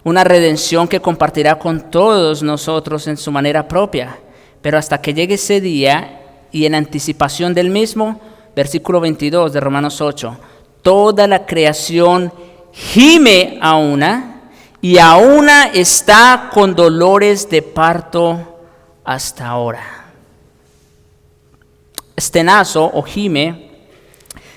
una redención que compartirá con todos nosotros en su manera propia, pero hasta que llegue ese día y en anticipación del mismo, versículo 22 de Romanos 8, toda la creación gime a una y a una está con dolores de parto hasta ahora. Estenazo o gime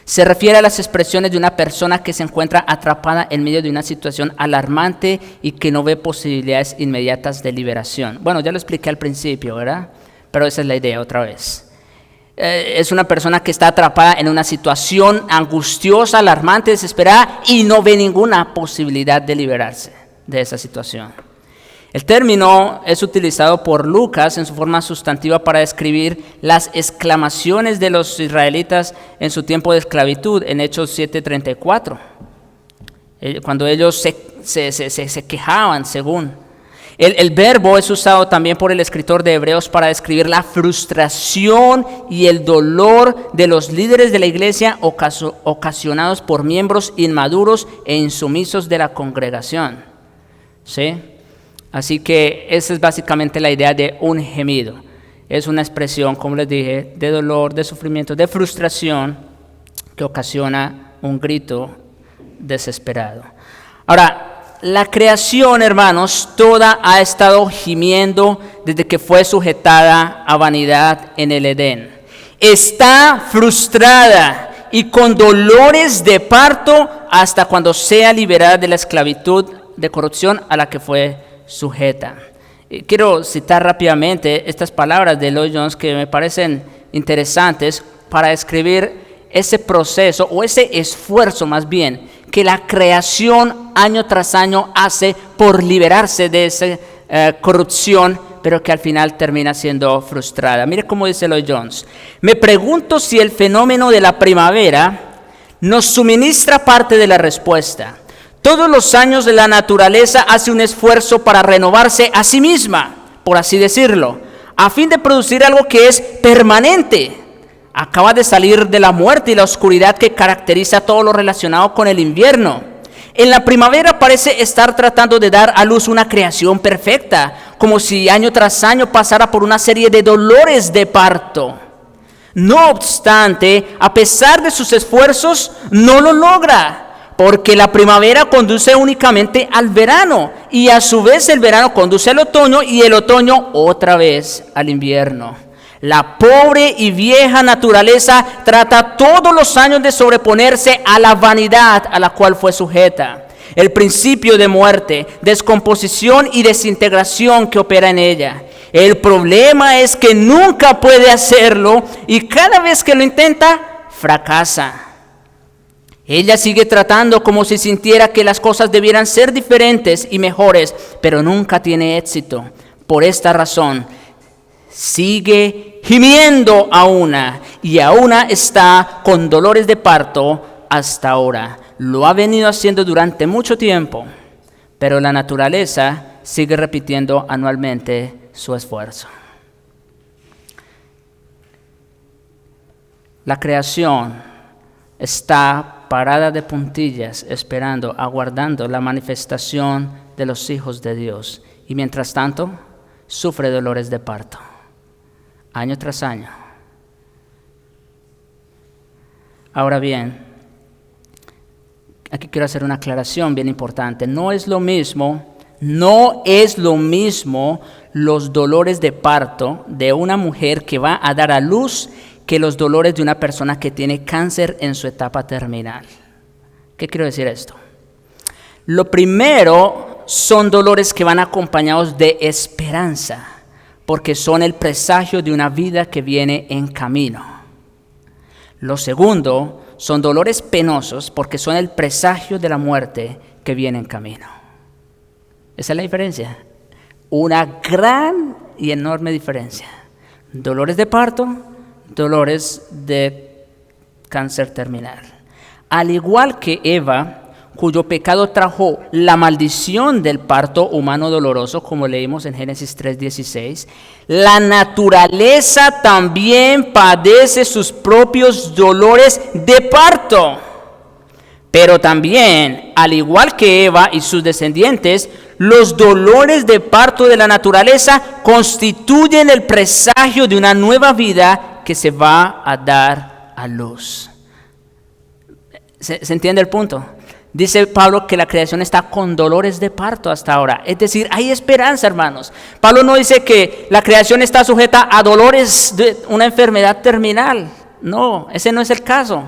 se refiere a las expresiones de una persona que se encuentra atrapada en medio de una situación alarmante y que no ve posibilidades inmediatas de liberación. Bueno, ya lo expliqué al principio, ¿verdad? Pero esa es la idea otra vez. Es una persona que está atrapada en una situación angustiosa, alarmante, desesperada y no ve ninguna posibilidad de liberarse de esa situación. El término es utilizado por Lucas en su forma sustantiva para describir las exclamaciones de los israelitas en su tiempo de esclavitud, en Hechos 7:34, cuando ellos se quejaban según. El verbo es usado también por el escritor de Hebreos para describir la frustración y el dolor de los líderes de la iglesia ocasionados por miembros inmaduros e insumisos de la congregación. ¿Sí? Así que esa es básicamente la idea de un gemido. Es una expresión, como les dije, de dolor, de sufrimiento, de frustración que ocasiona un grito desesperado. Ahora, la creación, hermanos, toda ha estado gimiendo desde que fue sujetada a vanidad en el Edén. Está frustrada y con dolores de parto hasta cuando sea liberada de la esclavitud de corrupción a la que fue sujeta. Quiero citar rápidamente estas palabras de Lloyd Jones que me parecen interesantes para describir ese proceso o ese esfuerzo más bien que la creación año tras año hace por liberarse de esa corrupción, pero que al final termina siendo frustrada. Mire cómo dice Lloyd Jones: me pregunto si el fenómeno de la primavera nos suministra parte de la respuesta. Todos los años la naturaleza hace un esfuerzo para renovarse a sí misma, por así decirlo, a fin de producir algo que es permanente. Acaba de salir de la muerte y la oscuridad que caracteriza todo lo relacionado con el invierno. En la primavera parece estar tratando de dar a luz una creación perfecta, como si año tras año pasara por una serie de dolores de parto. No obstante, a pesar de sus esfuerzos, no lo logra, porque la primavera conduce únicamente al verano, y a su vez el verano conduce al otoño, y el otoño otra vez al invierno. La pobre y vieja naturaleza trata todos los años de sobreponerse a la vanidad a la cual fue sujeta. El principio de muerte, descomposición y desintegración que opera en ella. El problema es que nunca puede hacerlo y cada vez que lo intenta, fracasa. Ella sigue tratando como si sintiera que las cosas debieran ser diferentes y mejores, pero nunca tiene éxito. Por esta razón, sigue gimiendo a una está con dolores de parto hasta ahora. Lo ha venido haciendo durante mucho tiempo, pero la naturaleza sigue repitiendo anualmente su esfuerzo. La creación está parada de puntillas, esperando, aguardando la manifestación de los hijos de Dios. Y mientras tanto, sufre dolores de parto, año tras año. Ahora bien, aquí quiero hacer una aclaración bien importante. No es lo mismo los dolores de parto de una mujer que va a dar a luz que los dolores de una persona que tiene cáncer en su etapa terminal. ¿Qué quiero decir esto? Lo primero son dolores que van acompañados de esperanza, porque son el presagio de una vida que viene en camino. Lo segundo son dolores penosos, porque son el presagio de la muerte que viene en camino. Esa es la diferencia. Una gran y enorme diferencia. Dolores de parto, dolores de cáncer terminal. Al igual que Eva, cuyo pecado trajo la maldición del parto humano doloroso, como leímos en Génesis 3:16, la naturaleza también padece sus propios dolores de parto. Pero también, al igual que Eva y sus descendientes, los dolores de parto de la naturaleza constituyen el presagio de una nueva vida que se va a dar a luz. ¿Se entiende el punto? Dice Pablo que la creación está con dolores de parto hasta ahora. Es decir, hay esperanza, hermanos. Pablo no dice que la creación está sujeta a dolores de una enfermedad terminal. No, ese no es el caso.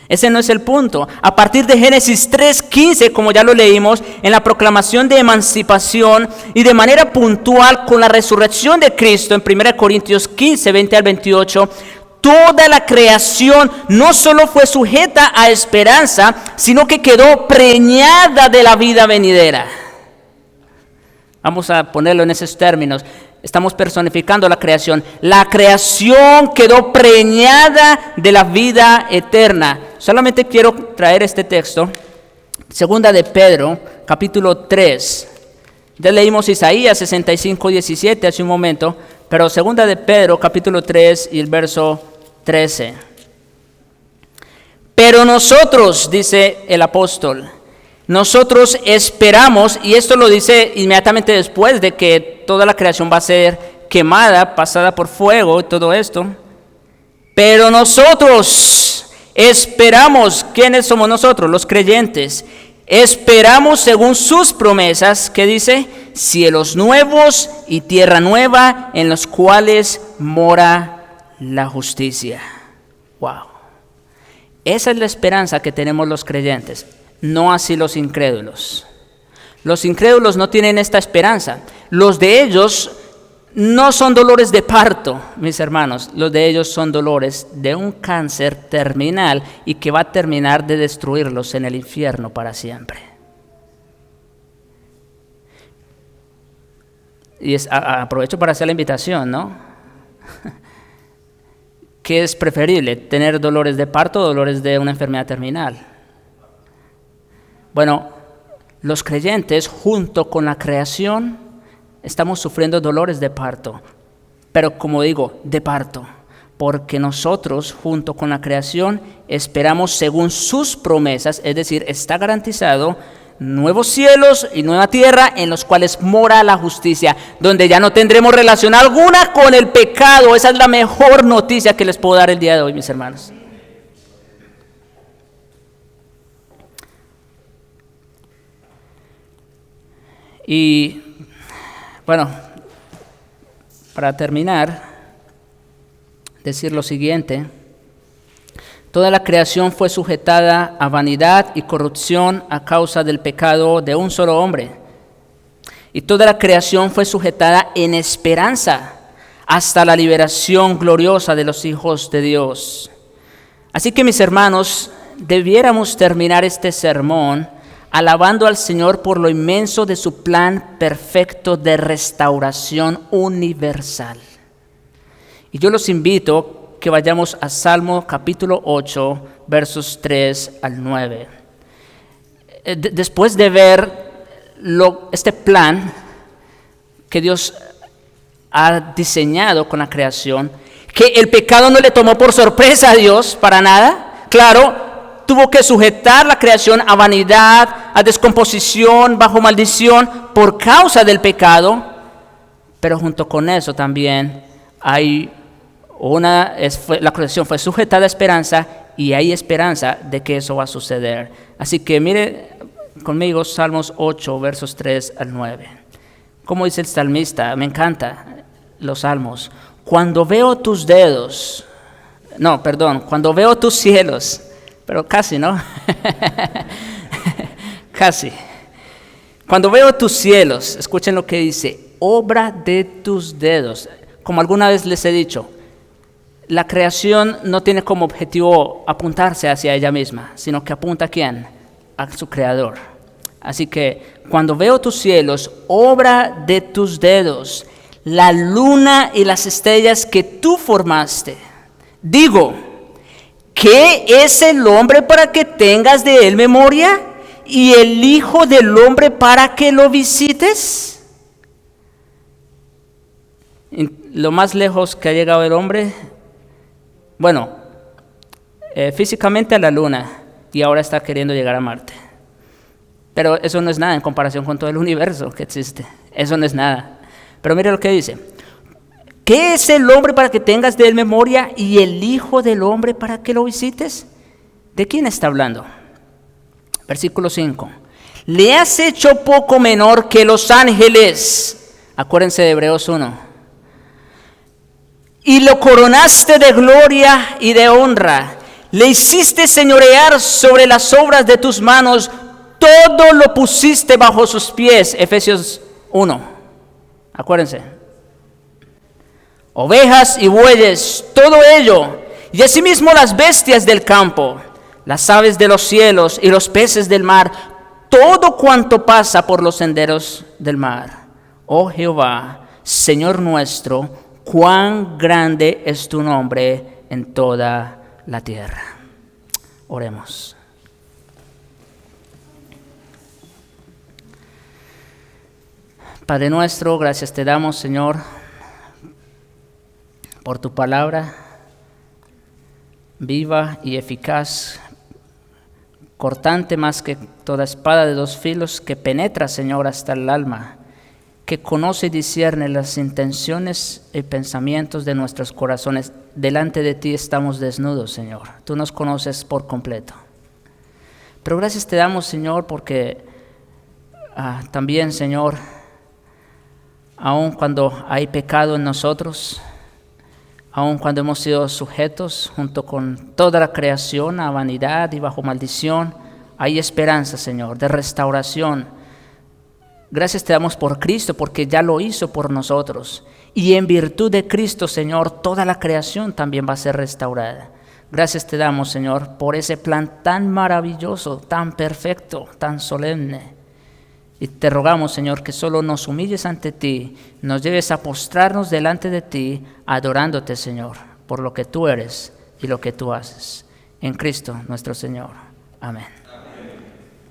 Ese no es el punto. A partir de Génesis 3:15, como ya lo leímos, en la proclamación de emancipación y de manera puntual con la resurrección de Cristo en 1 Corintios 15, 20 al 28, toda la creación no solo fue sujeta a esperanza, sino que quedó preñada de la vida venidera. Vamos a ponerlo en esos términos. Estamos personificando la creación. La creación quedó preñada de la vida eterna. Solamente quiero traer este texto. Segunda de Pedro, capítulo 3. Ya leímos Isaías 65:17 hace un momento, pero segunda de Pedro, capítulo 3 y el verso 13. Pero nosotros, dice el apóstol, nosotros esperamos, y esto lo dice inmediatamente después de que toda la creación va a ser quemada, pasada por fuego y todo esto. Pero nosotros esperamos, ¿quiénes somos nosotros? Los creyentes. Esperamos según sus promesas, que dice, cielos nuevos y tierra nueva en los cuales mora la justicia. Wow. Esa es la esperanza que tenemos los creyentes. No así los incrédulos. Los incrédulos no tienen esta esperanza. Los de ellos no son dolores de parto, mis hermanos. Los de ellos son dolores de un cáncer terminal y que va a terminar de destruirlos en el infierno para siempre. Y aprovecho para hacer la invitación, ¿no? ¿Qué es preferible? ¿Tener dolores de parto o dolores de una enfermedad terminal? Bueno, los creyentes junto con la creación estamos sufriendo dolores de parto, pero como digo, de parto, porque nosotros junto con la creación esperamos según sus promesas, es decir, está garantizado nuevos cielos y nueva tierra en los cuales mora la justicia, donde ya no tendremos relación alguna con el pecado. Esa es la mejor noticia que les puedo dar el día de hoy, mis hermanos. Y bueno, para terminar, decir lo siguiente: toda la creación fue sujetada a vanidad y corrupción a causa del pecado de un solo hombre. Y toda la creación fue sujetada en esperanza hasta la liberación gloriosa de los hijos de Dios. Así que, mis hermanos, debiéramos terminar este sermón alabando al Señor por lo inmenso de su plan perfecto de restauración universal. Y yo los invito que vayamos a Salmo capítulo 8, versos 3 al 9. Después de ver este plan que Dios ha diseñado con la creación, que el pecado no le tomó por sorpresa a Dios para nada. Claro, tuvo que sujetar la creación a vanidad, a descomposición, bajo maldición, por causa del pecado. Pero junto con eso también la creación fue sujetada a esperanza, y hay esperanza de que eso va a suceder. Así que mire conmigo Salmos 8, versos 3 al 9. Como dice el salmista, me encanta los salmos. Cuando veo tus cielos, pero casi, ¿no? Casi. Cuando veo tus cielos, escuchen lo que dice, obra de tus dedos. Como alguna vez les he dicho, la creación no tiene como objetivo apuntarse hacia ella misma, sino que apunta ¿a quién? A su creador. Así que cuando veo tus cielos, obra de tus dedos, la luna y las estrellas que tú formaste, digo, ¿qué es el hombre para que tengas de él memoria? ¿Y el hijo del hombre para que lo visites? Lo más lejos que ha llegado el hombre, físicamente a la luna, y ahora está queriendo llegar a Marte. Pero eso no es nada en comparación con todo el universo que existe. Eso no es nada. Pero mire lo que dice. ¿Qué es el hombre para que tengas de él memoria y el hijo del hombre para que lo visites? ¿De quién está hablando? Versículo 5. Le has hecho poco menor que los ángeles. Acuérdense de Hebreos 1. Y lo coronaste de gloria y de honra. Le hiciste señorear sobre las obras de tus manos. Todo lo pusiste bajo sus pies. Efesios 1. Acuérdense. Ovejas y bueyes, todo ello, y asimismo las bestias del campo, las aves de los cielos y los peces del mar, todo cuanto pasa por los senderos del mar. Oh Jehová, Señor nuestro, cuán grande es tu nombre en toda la tierra. Oremos. Padre nuestro, gracias te damos, Señor, por tu palabra viva y eficaz, cortante más que toda espada de dos filos, que penetra, Señor, hasta el alma, que conoce y discierne las intenciones y pensamientos de nuestros corazones. Delante de ti estamos desnudos, Señor. Tú nos conoces por completo. Pero gracias te damos, Señor, porque también, Señor, aun cuando hay pecado en nosotros, aun cuando hemos sido sujetos junto con toda la creación a vanidad y bajo maldición, hay esperanza, Señor, de restauración. Gracias te damos por Cristo, porque ya lo hizo por nosotros. Y en virtud de Cristo, Señor, toda la creación también va a ser restaurada. Gracias te damos, Señor, por ese plan tan maravilloso, tan perfecto, tan solemne. Y te rogamos, Señor, que solo nos humilles ante ti, nos lleves a postrarnos delante de ti, adorándote, Señor, por lo que tú eres y lo que tú haces. En Cristo nuestro Señor. Amén.